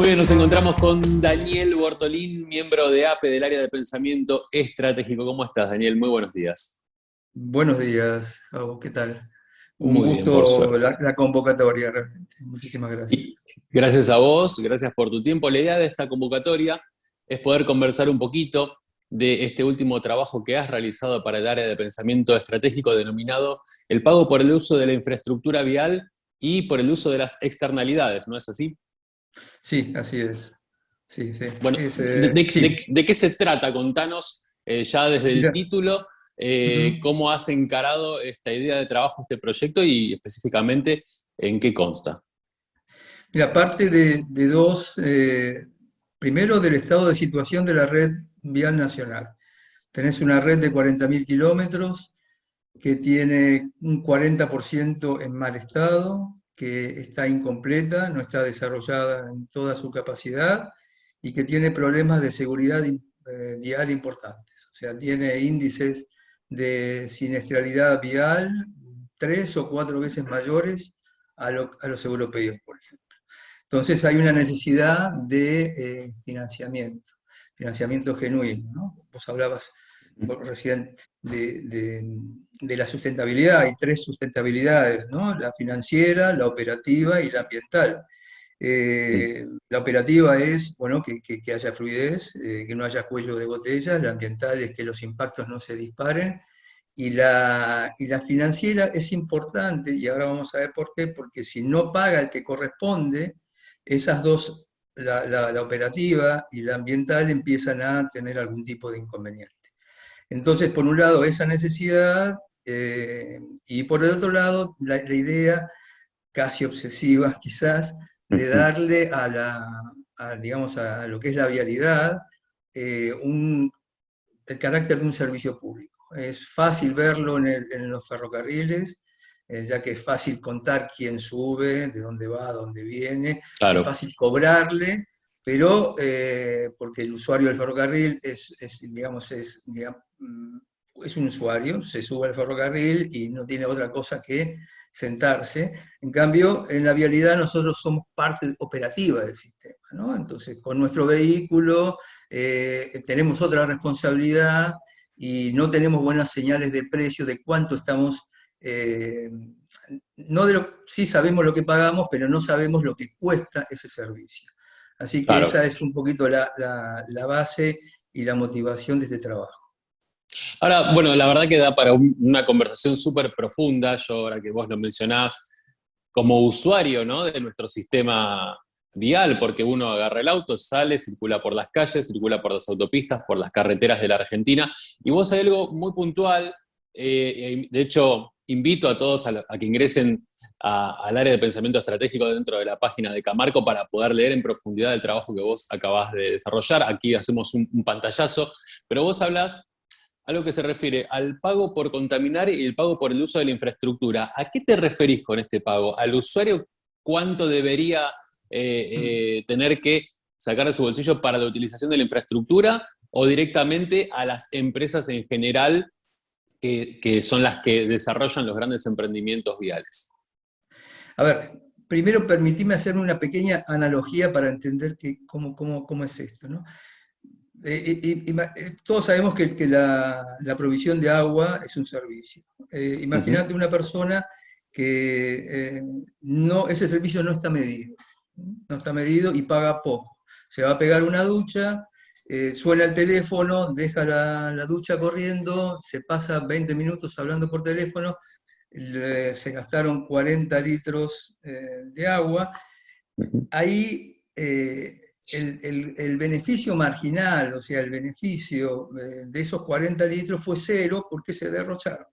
Muy bien, nos encontramos con Daniel Bortolín, miembro de APE del área de pensamiento estratégico. ¿Cómo estás, Daniel? Muy buenos días. Buenos días, Gabo, ¿qué tal? Un Muy bien, por gusto suerte. la convocatoria, realmente. Muchísimas gracias. Y gracias a vos, gracias por tu tiempo. La idea de esta convocatoria es poder conversar un poquito de este último trabajo que has realizado para el área de pensamiento estratégico denominado el pago por el uso de la infraestructura vial y por el uso de las externalidades, ¿no es así? Sí, así es. Sí, sí. Bueno, Sí, de qué se trata? Contanos ya desde el mira. título Ujú. cómo has encarado esta idea de trabajo, este proyecto y específicamente en qué consta. Mira, parte de dos, primero del estado de situación de la red vial nacional. Tenés una red de 40.000 kilómetros que tiene un 40% en mal estado, que está incompleta, no está desarrollada en toda su capacidad y que tiene problemas de seguridad vial importantes. O sea, tiene índices de siniestralidad vial 3 o 4 veces mayores a los europeos, por ejemplo. Entonces hay una necesidad de financiamiento genuino, ¿no? Vos hablabas recién de la sustentabilidad. Hay tres sustentabilidades, ¿no? La financiera, la operativa y la ambiental. La operativa es, bueno, que haya fluidez, que no haya cuello de botella. La ambiental es que los impactos no se disparen. Y la financiera es importante, y ahora vamos a ver por qué, porque si no paga el que corresponde, esas dos, la operativa y la ambiental, empiezan a tener algún tipo de inconveniente. Entonces, por un lado, esa necesidad, y por el otro lado, la idea casi obsesiva, quizás, de darle digamos, a lo que es la vialidad, eh, un, el carácter de un servicio público. Es fácil verlo en los ferrocarriles, ya que es fácil contar quién sube, de dónde va, dónde viene, es Claro, fácil cobrarle, pero porque el usuario del ferrocarril digamos, es un usuario, se sube al ferrocarril y no tiene otra cosa que sentarse. En cambio, en la vialidad nosotros somos parte operativa del sistema, ¿no? Entonces, con nuestro vehículo tenemos otra responsabilidad y no tenemos buenas señales de precio de cuánto estamos, eh, no de sí sabemos lo que pagamos, pero no sabemos lo que cuesta ese servicio. Así que esa claro. es un poquito la base y la motivación de este trabajo. Ahora, bueno, la verdad que da para una conversación súper profunda. Yo, ahora que vos lo mencionás, como usuario, ¿no?, de nuestro sistema vial, porque uno agarra el auto, sale, circula por las calles, circula por las autopistas, por las carreteras de la Argentina, y vos hay algo muy puntual. De hecho, invito a todos a que ingresen al área de pensamiento estratégico dentro de la página de Camarco para poder leer en profundidad el trabajo que vos acabás de desarrollar. Aquí hacemos un pantallazo, pero vos hablás algo que se refiere al pago por contaminar y el pago por el uso de la infraestructura. ¿A qué te referís con este pago? ¿Al usuario cuánto debería tener que sacar de su bolsillo para la utilización de la infraestructura o directamente a las empresas en general que son las que desarrollan los grandes emprendimientos viales? A ver, primero permitime hacer una pequeña analogía para entender cómo es esto, ¿no? Todos sabemos que la provisión de agua es un servicio. Uh -huh. Imagínate una persona que ese servicio no está medido y paga poco. Se va a pegar una ducha, suena el teléfono, deja la ducha corriendo, se pasa 20 minutos hablando por teléfono, se gastaron 40 litros de agua. Uh -huh. Ahí el beneficio marginal, o sea, el beneficio de esos 40 litros fue cero porque se derrocharon,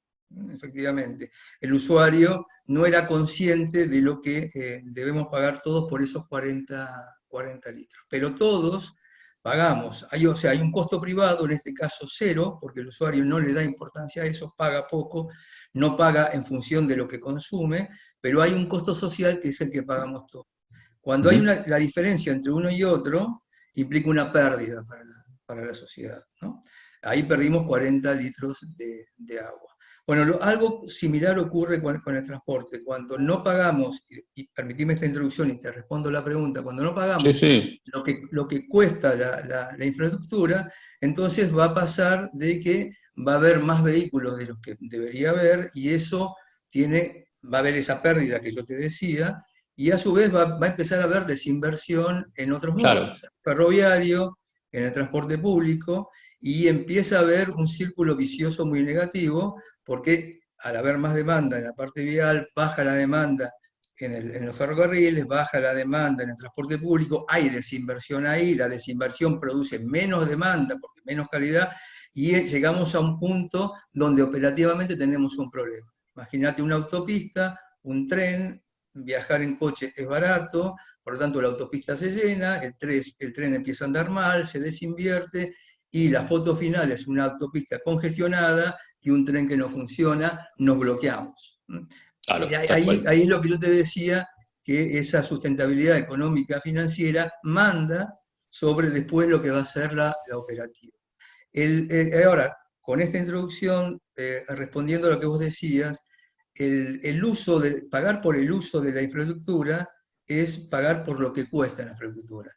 efectivamente. El usuario no era consciente de lo que debemos pagar todos por esos 40 litros, pero todos pagamos. O sea, hay un costo privado, en este caso cero, porque el usuario no le da importancia a eso, paga poco, no paga en función de lo que consume, pero hay un costo social que es el que pagamos todos. Uh Cuando hay -huh. la diferencia entre uno y otro, implica una pérdida para la sociedad, ¿no? Ahí perdimos 40 litros de agua. Bueno, algo similar ocurre con el transporte. Cuando no pagamos, y permitime esta introducción y te respondo la pregunta, cuando no Sí, pagamos sí, lo que cuesta la infraestructura, entonces va a pasar de que va a haber más vehículos de los que debería haber y eso va a haber esa pérdida que yo te decía y a su vez va a empezar a haber desinversión en otros claro. modos, ferroviario, en el transporte público y empieza a haber un círculo vicioso muy negativo porque al haber más demanda en la parte vial, baja la demanda en los ferrocarriles, baja la demanda en el transporte público, hay desinversión ahí, la desinversión produce menos demanda, porque menos calidad, y llegamos a un punto donde operativamente tenemos un problema. Imagínate una autopista, un tren, viajar en coche es barato, por lo tanto la autopista se llena, el tren empieza a andar mal, se desinvierte, y la foto final es una autopista congestionada y un tren que no funciona, nos bloqueamos. Claro, tal Ahí, cual. ahí es lo que yo te decía, que esa sustentabilidad económica financiera manda sobre después lo que va a ser la operativa. Ahora, con esta introducción, respondiendo a lo que vos decías, pagar por el uso de la infraestructura es pagar por lo que cuesta la infraestructura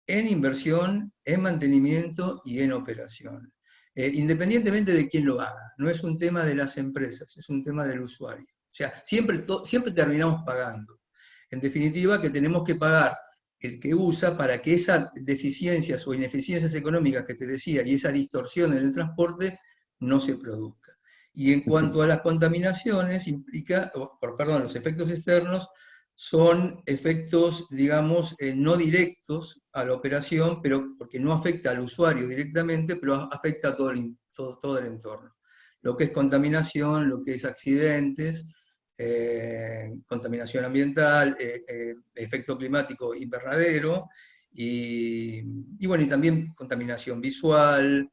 en inversión, en mantenimiento y en operación. Independientemente de quién lo haga, no es un tema de las empresas, es un tema del usuario. O sea, siempre terminamos pagando. En definitiva, que tenemos que pagar el que usa para que esas deficiencias o ineficiencias económicas que te decía y esa distorsión en el transporte no se produzca. Y en cuanto a las contaminaciones, perdón, los efectos externos, son efectos, digamos, no directos a la operación, pero porque no afecta al usuario directamente, pero afecta a todo el entorno. Lo que es contaminación, lo que es accidentes, contaminación ambiental, efecto climático invernadero, bueno, y también contaminación visual,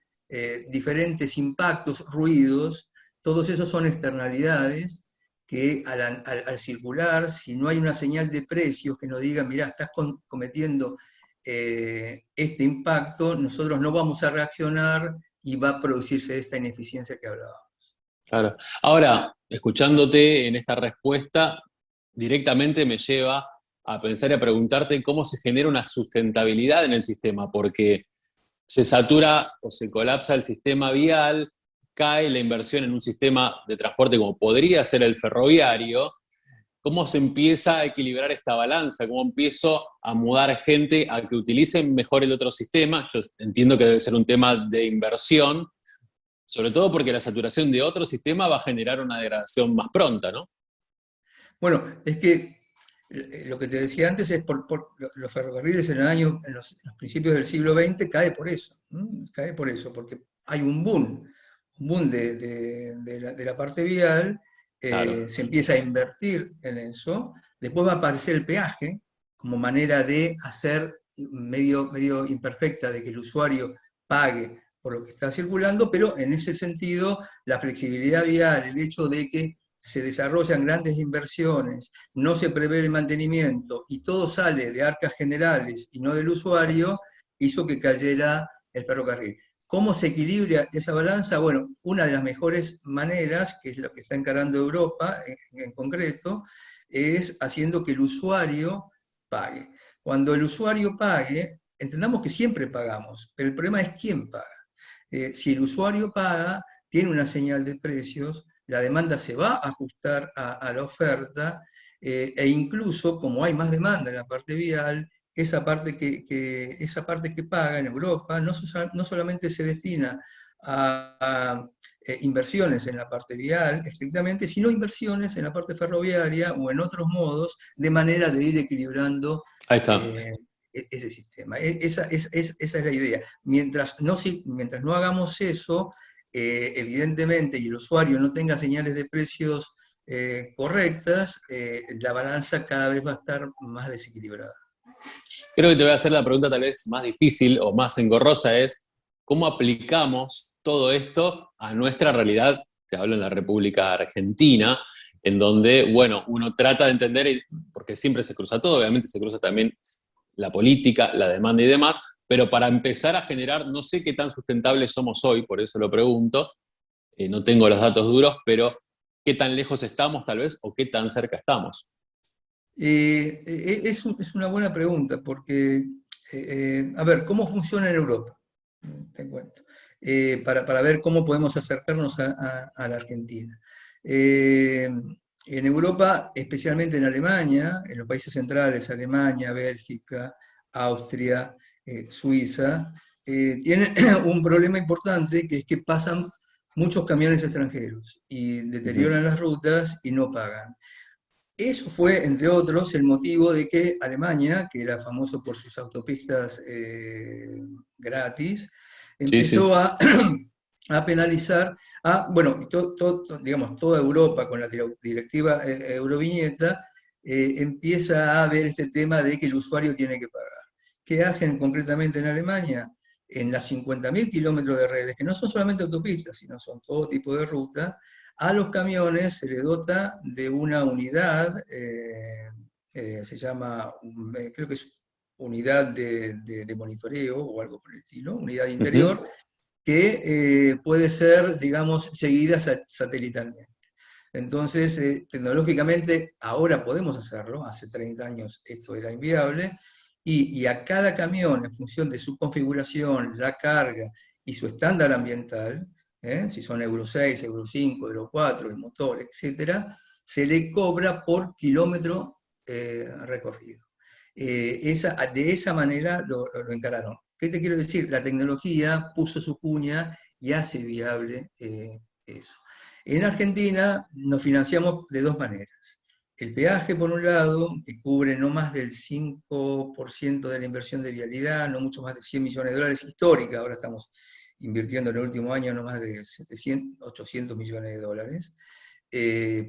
diferentes impactos, ruidos, todos esos son externalidades que al circular, si no hay una señal de precios que nos diga, mirá, estás cometiendo este impacto, nosotros no vamos a reaccionar y va a producirse esta ineficiencia que hablaba. Claro. Ahora, escuchándote en esta respuesta, directamente me lleva a pensar y a preguntarte cómo se genera una sustentabilidad en el sistema, porque se satura o se colapsa el sistema vial, cae la inversión en un sistema de transporte como podría ser el ferroviario. ¿Cómo se empieza a equilibrar esta balanza? ¿Cómo empiezo a mudar gente a que utilicen mejor el otro sistema? Yo entiendo que debe ser un tema de inversión, sobre todo porque la saturación de otro sistema va a generar una degradación más pronta, ¿no? Bueno, es que lo que te decía antes es los ferrocarriles en los principios del siglo XX cae por eso, cae por eso, porque hay un boom de la parte vial, Claro. se empieza a invertir en eso, después va a aparecer el peaje como manera de hacer medio imperfecta de que el usuario pague por lo que está circulando, pero en ese sentido la flexibilidad vial, el hecho de que se desarrollan grandes inversiones, no se prevé el mantenimiento y todo sale de arcas generales y no del usuario, hizo que cayera el ferrocarril. ¿Cómo se equilibra esa balanza? Bueno, una de las mejores maneras, que es lo que está encarando Europa en concreto, es haciendo que el usuario pague. Cuando el usuario pague, entendamos que siempre pagamos, pero el problema es quién paga. Si el usuario paga, tiene una señal de precios, la demanda se va a ajustar a la oferta, e incluso como hay más demanda en la parte vial, esa parte que paga en Europa no solamente se destina a inversiones en la parte vial estrictamente, sino inversiones en la parte ferroviaria o en otros modos, de manera de ir equilibrando Ahí está. eh, ese sistema. Esa es la idea. Mientras no hagamos eso, evidentemente, y el usuario no tenga señales de precios correctas, la balanza cada vez va a estar más desequilibrada. Creo que te voy a hacer la pregunta tal vez más difícil o más engorrosa, es ¿cómo aplicamos todo esto a nuestra realidad? Te hablo en la República Argentina, en donde, bueno, uno trata de entender, porque siempre se cruza todo, obviamente se cruza también la política, la demanda y demás, pero para empezar a generar, no sé qué tan sustentables somos hoy, por eso lo pregunto, no tengo los datos duros, pero ¿qué tan lejos estamos tal vez o qué tan cerca estamos? Es una buena pregunta, porque, a ver, ¿cómo funciona en Europa? Te cuento. Para ver cómo podemos acercarnos a la Argentina. En Europa, especialmente en Alemania, en los países centrales, Alemania, Bélgica, Austria, Suiza, tienen un problema importante, que es que pasan muchos camiones extranjeros y Ujú. deterioran las rutas y no pagan. Eso fue, entre otros, el motivo de que Alemania, que era famoso por sus autopistas gratis, Sí, empezó sí. a penalizar bueno, digamos, toda Europa con la directiva Euroviñeta empieza a ver este tema de que el usuario tiene que pagar. ¿Qué hacen concretamente en Alemania? En las 50.000 kilómetros de redes, que no son solamente autopistas, sino son todo tipo de ruta, a los camiones se les dota de una unidad, se llama, creo que es unidad de monitoreo o algo por el estilo, unidad Ujú. interior, que puede ser, digamos, seguida satelitalmente. Entonces, tecnológicamente, ahora podemos hacerlo, hace 30 años esto era inviable, y a cada camión, en función de su configuración, la carga y su estándar ambiental, si son Euro 6, Euro 5, Euro 4, el motor, etcétera, se le cobra por kilómetro recorrido. De esa manera lo encararon. ¿Qué te quiero decir? La tecnología puso su cuña y hace viable eso. En Argentina nos financiamos de dos maneras. El peaje, por un lado, que cubre no más del 5% de la inversión de vialidad, no mucho más de 100 millones de dólares, histórica. Ahora estamos invirtiendo en el último año no más de 700, 800 millones de dólares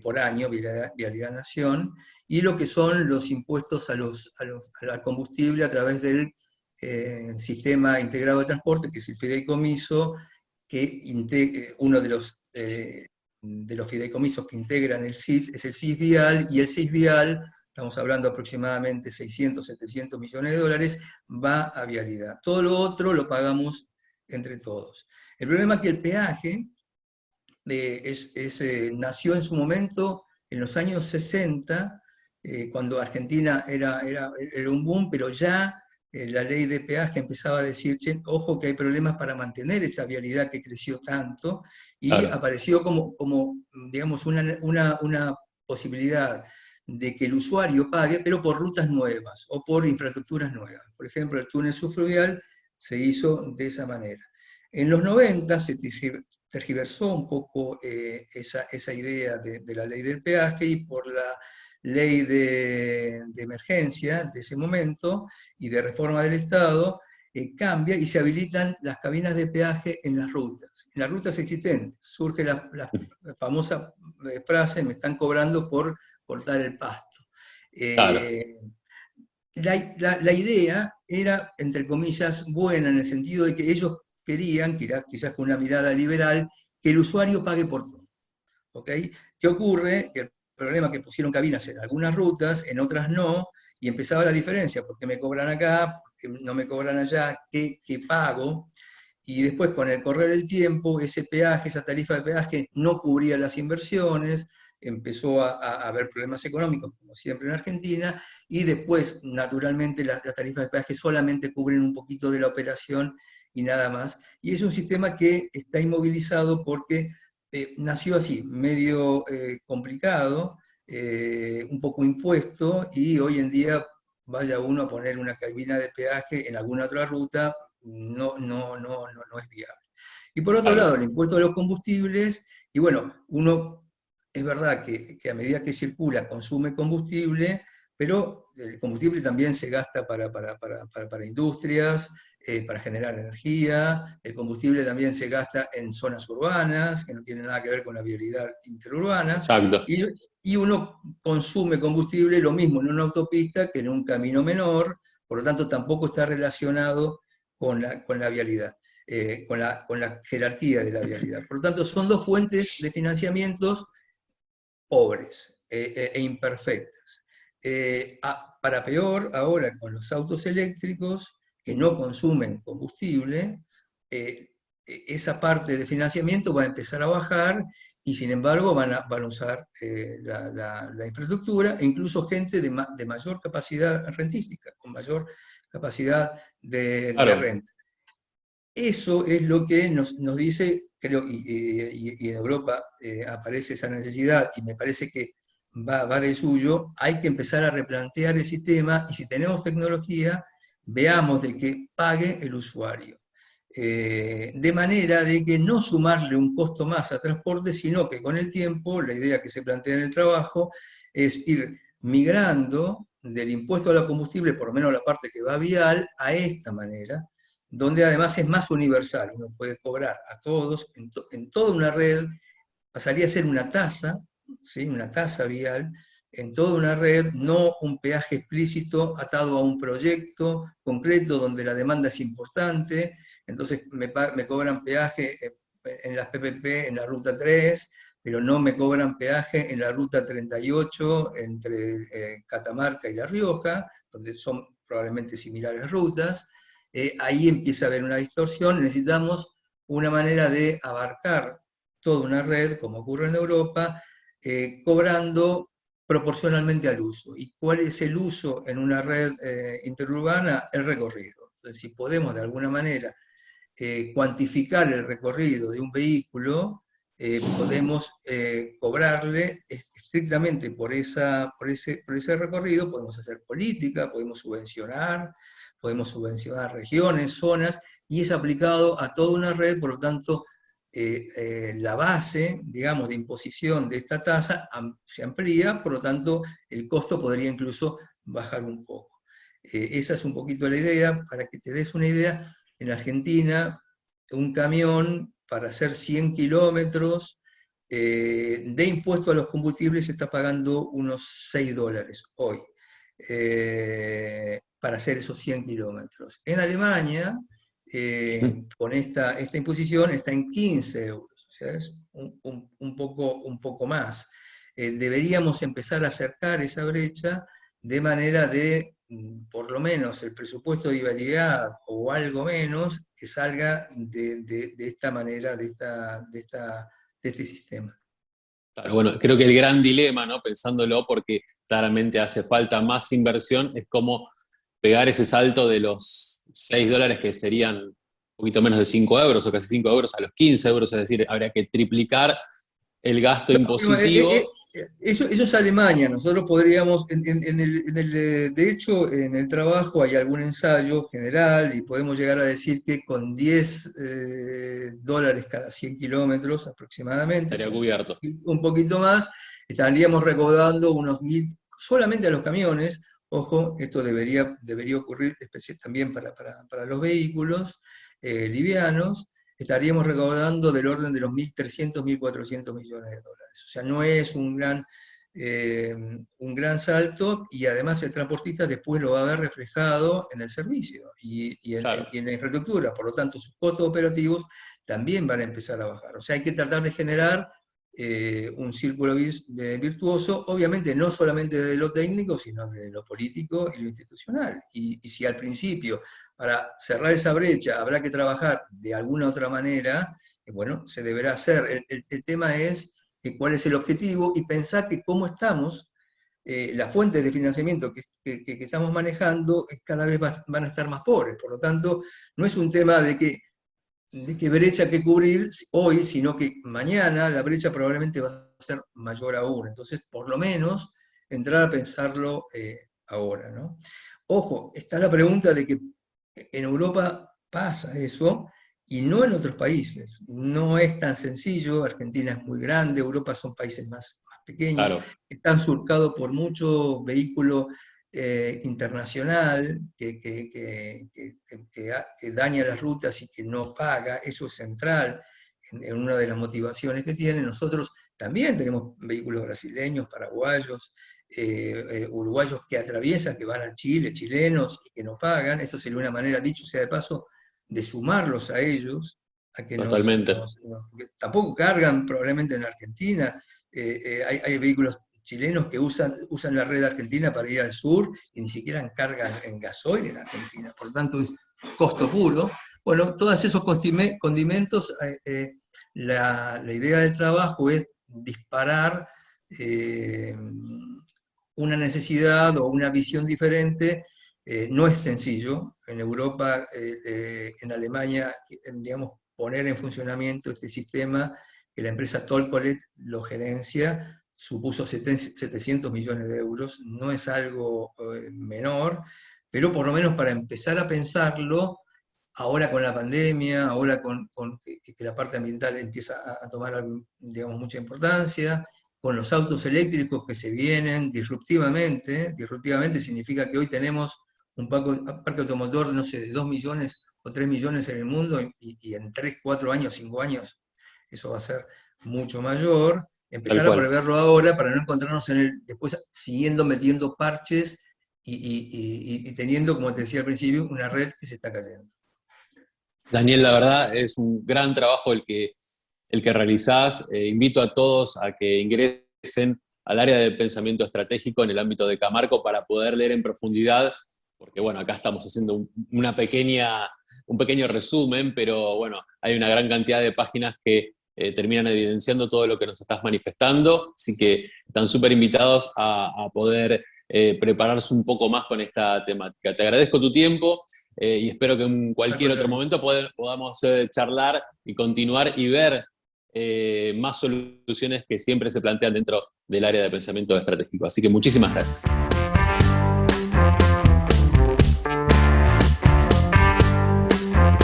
por año, Vialidad Nación, y lo que son los impuestos al combustible a través del sistema integrado de transporte, que es el fideicomiso, uno de los fideicomisos que integran el SIS es el SIS Vial, y el SIS Vial, estamos hablando aproximadamente 600, 700 millones de dólares, va a vialidad. Todo lo otro lo pagamos entre todos. El problema es que el peaje nació en su momento en los años 60, cuando Argentina era un boom, pero ya la ley de peaje empezaba a decir, che, ojo que hay problemas para mantener esa vialidad que creció tanto, y Claro, apareció como digamos, una posibilidad de que el usuario pague, pero por rutas nuevas o por infraestructuras nuevas. Por ejemplo, el túnel subfluvial se hizo de esa manera. En los 90 se tergiversó un poco esa idea de la ley del peaje, y por la ley de emergencia de ese momento y de reforma del Estado, cambia y se habilitan las cabinas de peaje en las rutas existentes. Surge la famosa frase, me están cobrando por cortar el pasto. claro. Eh, la idea era, entre comillas, buena, en el sentido de que ellos querían, quizás con una mirada liberal, que el usuario pague por todo. ¿Ok? ¿Qué ocurre? Que el problema es que pusieron cabinas en algunas rutas, en otras no, y empezaba la diferencia: ¿por qué me cobran acá? ¿Por qué no me cobran allá? ¿Qué pago? Y después, con el correr del tiempo, ese peaje, esa tarifa de peaje no cubría las inversiones, empezó a haber problemas económicos, como siempre en Argentina, y después, naturalmente, las tarifas de peaje solamente cubren un poquito de la operación y nada más. Y es un sistema que está inmovilizado porque nació así, medio complicado, un poco impuesto, y hoy en día vaya uno a poner una cabina de peaje en alguna otra ruta, no es viable. Y por otro Claro. lado, el impuesto a los combustibles, y bueno, uno, es verdad que a medida que circula consume combustible, pero el combustible también se gasta para industrias, para generar energía. El combustible también se gasta en zonas urbanas, que no tienen nada que ver con la vialidad interurbana, Exacto. y, y uno consume combustible lo mismo en una autopista que en un camino menor, por lo tanto tampoco está relacionado con la vialidad, con la jerarquía de la vialidad. Por lo tanto, son dos fuentes de financiamientos pobres e imperfectas. Para peor, ahora con los autos eléctricos que no consumen combustible, esa parte de financiamiento va a empezar a bajar y sin embargo van a usar la infraestructura e incluso gente de mayor capacidad rentística, con mayor capacidad de Claro. renta. Eso es lo que nos dice, creo, y en Europa aparece esa necesidad y me parece que va de suyo, hay que empezar a replantear el sistema y si tenemos tecnología, veamos de que pague el usuario. De manera de que no sumarle un costo más a transporte, sino que con el tiempo, la idea que se plantea en el trabajo es ir migrando del impuesto a la combustible, por lo menos la parte que va vial, a esta manera, donde además es más universal, uno puede cobrar a todos, en toda una red, pasaría a ser una tasa, ¿sí? Una tasa vial, en toda una red, no un peaje explícito atado a un proyecto concreto donde la demanda es importante, entonces me cobran peaje en las PPP en la ruta 3, pero no me cobran peaje en la ruta 38 entre Catamarca y La Rioja, donde son probablemente similares rutas. Ahí empieza a haber una distorsión, necesitamos una manera de abarcar toda una red, como ocurre en Europa, cobrando proporcionalmente al uso. ¿Y cuál es el uso en una red interurbana? El recorrido. Entonces, si podemos de alguna manera cuantificar el recorrido de un vehículo, podemos cobrarle estrictamente por ese recorrido, podemos hacer política, podemos subvencionar regiones, zonas, y es aplicado a toda una red, por lo tanto, la base, digamos, de imposición de esta tasa se amplía, por lo tanto, el costo podría incluso bajar un poco. Esa es un poquito la idea, para que te des una idea. En Argentina, un camión para hacer 100 kilómetros de impuesto a los combustibles está pagando unos $6 hoy, para hacer esos 100 kilómetros. En Alemania, con esta imposición está en 15 euros, o sea, es un poco más. Deberíamos empezar a acercar esa brecha de manera de, por lo menos, el presupuesto de vialidad o algo menos, que salga de esta manera, de este sistema. Claro, bueno, creo que el gran dilema, ¿no? Pensándolo, porque claramente hace falta más inversión, es cómo pegar ese salto de los $6 que serían un poquito menos de 5 euros o casi 5 euros a los 15 euros, es decir, habría que triplicar el gasto Bueno, impositivo. eso es Alemania. Nosotros podríamos, de hecho, en el trabajo hay algún ensayo general y podemos llegar a decir que con $10 cada 100 kilómetros aproximadamente, o Estaría sea, cubierto. un poquito más, estaríamos recaudando unos 1.000, solamente a los camiones. Ojo, esto debería ocurrir también para los vehículos livianos. Estaríamos recaudando del orden de los 1.300, 1.400 millones de dólares. O sea, no es un gran salto, y además el transportista después lo va a ver reflejado en el servicio y Claro. en la infraestructura. Por lo tanto, sus costos operativos también van a empezar a bajar. O sea, hay que tratar de generar un círculo virtuoso, obviamente no solamente de lo técnico, sino de lo político y lo institucional. Y si al principio, para cerrar esa brecha, habrá que trabajar de alguna otra manera, bueno, se deberá hacer. El tema es cuál es el objetivo y pensar que cómo estamos, las fuentes de financiamiento que estamos manejando cada vez van a estar más pobres. Por lo tanto, no es un tema de qué brecha que cubrir hoy, sino que mañana la brecha probablemente va a ser mayor aún. Entonces, por lo menos, entrar a pensarlo ahora, ¿no? Ojo, está la pregunta de que en Europa pasa eso y no en otros países. No es tan sencillo. Argentina es muy grande, Europa son países más pequeños, Claro. están surcados por mucho vehículo internacional que daña las rutas y que no paga. Eso es central en una de las motivaciones que tienen. Nosotros también tenemos vehículos brasileños, paraguayos, uruguayos que atraviesan, que van a Chile, chilenos, y que no pagan. Eso sería una manera, dicho sea de paso, de sumarlos a ellos, a que Totalmente. porque tampoco cargan probablemente en Argentina. Hay vehículos chilenos que usan la red argentina para ir al sur y ni siquiera cargan en gasoil en Argentina. Por lo tanto, es costo puro. Bueno, todos esos condimentos, la idea del trabajo es disparar una necesidad o una visión diferente. No es sencillo. En Europa, en Alemania, digamos, poner en funcionamiento este sistema, que la empresa Toll lo gerencia, supuso 700 millones de euros. No es algo menor, pero por lo menos para empezar a pensarlo, ahora con la pandemia, ahora con que la parte ambiental empieza a tomar, digamos, mucha importancia, con los autos eléctricos que se vienen disruptivamente significa que hoy tenemos un parque automotor, no sé, de 2 millones o 3 millones en el mundo, y en 3, 4 años, 5 años, eso va a ser mucho mayor. Tal Empezar a cual. preverlo ahora para no encontrarnos después siguiendo metiendo parches y teniendo, como te decía al principio, una red que se está cayendo. Daniel, la verdad es un gran trabajo el que realizás. Invito a todos a que ingresen al área de pensamiento estratégico en el ámbito de Camarco para poder leer en profundidad, porque bueno, acá estamos haciendo un pequeño resumen, pero bueno, hay una gran cantidad de páginas que terminan evidenciando todo lo que nos estás manifestando, así que están súper invitados a poder prepararse un poco más con esta temática. Te agradezco tu tiempo. Y espero que en Al cualquier otro contrario. momento podamos charlar y continuar y ver más soluciones que siempre se plantean dentro del área de pensamiento estratégico. Así que muchísimas gracias.